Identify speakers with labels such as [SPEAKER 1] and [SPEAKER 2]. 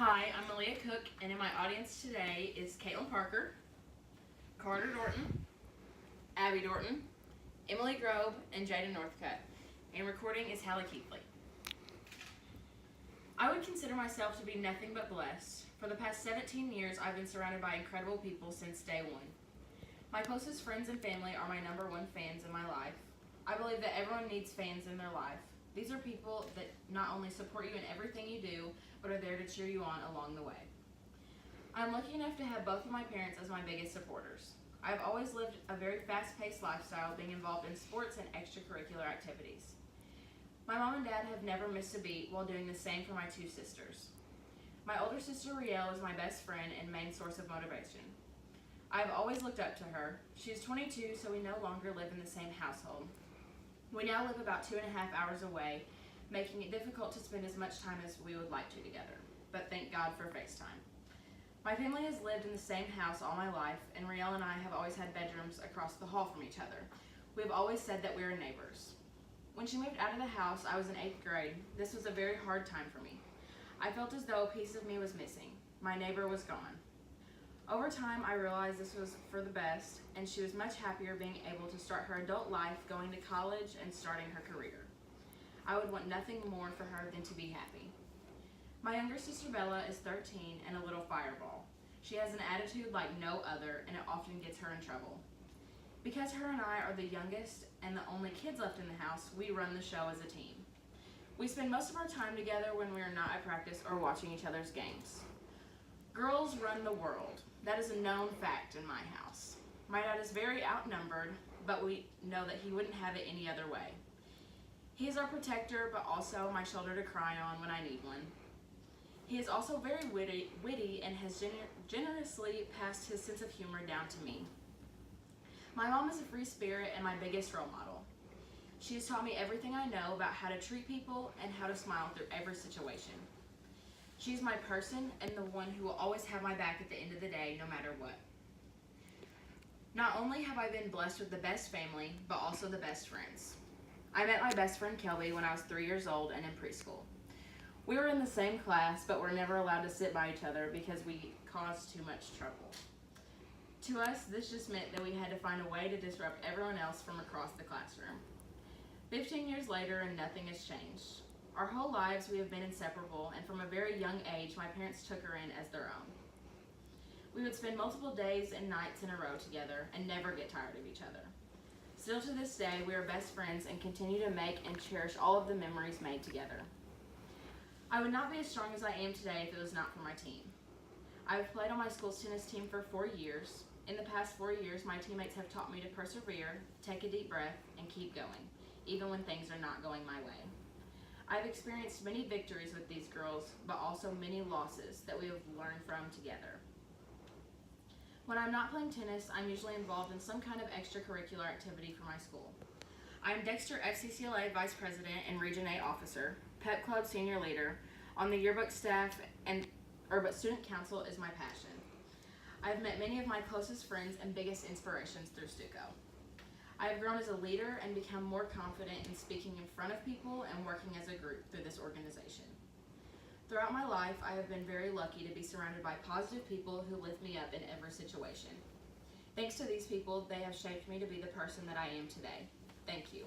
[SPEAKER 1] Hi, I'm Malia Cook, and in my audience today is Caitlin Parker, Carter Dorton, Abby Dorton, Emily Grobe, and Jada Northcutt. And recording is Hallie Keithley. I would consider myself to be nothing but blessed. For the past 17 years, I've been surrounded by incredible people since day one. My closest friends and family are my number one fans in my life. I believe that everyone needs fans in their life. These are people that not only support you in everything you do, but are there to cheer you on along the way. I'm lucky enough to have both of my parents as my biggest supporters. I've always lived a very fast-paced lifestyle, being involved in sports and extracurricular activities. My mom and dad have never missed a beat while doing the same for my two sisters. My older sister Rielle is my best friend and main source of motivation. I've always looked up to her. She is 22, so we no longer live in the same household. We now live about 2.5 hours away, making it difficult to spend as much time as we would like to together, but thank God for FaceTime. My family has lived in the same house all my life, and Rielle and I have always had bedrooms across the hall from each other. We have always said that we are neighbors. When she moved out of the house, I was in 8th grade. This was a very hard time for me. I felt as though a piece of me was missing. My neighbor was gone. Over time, I realized this was for the best, and she was much happier being able to start her adult life, going to college, and starting her career. I would want nothing more for her than to be happy. My younger sister Bella is 13 and a little fireball. She has an attitude like no other, and it often gets her in trouble. Because her and I are the youngest and the only kids left in the house, we run the show as a team. We spend most of our time together when we are not at practice or watching each other's games. Girls run the world. That is a known fact in my house. My dad is very outnumbered, but we know that he wouldn't have it any other way. He is our protector, but also my shoulder to cry on when I need one. He is also very witty and has generously passed his sense of humor down to me. My mom is a free spirit and my biggest role model. She has taught me everything I know about how to treat people and how to smile through every situation. She's my person and the one who will always have my back at the end of the day, no matter what. Not only have I been blessed with the best family, but also the best friends. I met my best friend Kelby when I was 3 years old and in preschool. We were in the same class, but were never allowed to sit by each other because we caused too much trouble. To us, this just meant that we had to find a way to disrupt everyone else from across the classroom. 15 years later, and nothing has changed. Our whole lives we have been inseparable, and from a very young age, my parents took her in as their own. We would spend multiple days and nights in a row together and never get tired of each other. Still to this day, we are best friends and continue to make and cherish all of the memories made together. I would not be as strong as I am today if it was not for my team. I have played on my school's tennis team for 4 years. In the past 4 years, my teammates have taught me to persevere, take a deep breath, and keep going, even when things are not going my way. I've experienced many victories with these girls, but also many losses that we have learned from together. When I'm not playing tennis, I'm usually involved in some kind of extracurricular activity for my school. I am Dexter FCCLA Vice President and Region 8 Officer, Pep Club Senior Leader, on the yearbook staff, but Student Council is my passion. I've met many of my closest friends and biggest inspirations through Stuco. I have grown as a leader and become more confident in speaking in front of people and working as a group through this organization. Throughout my life, I have been very lucky to be surrounded by positive people who lift me up in every situation. Thanks to these people, they have shaped me to be the person that I am today. Thank you.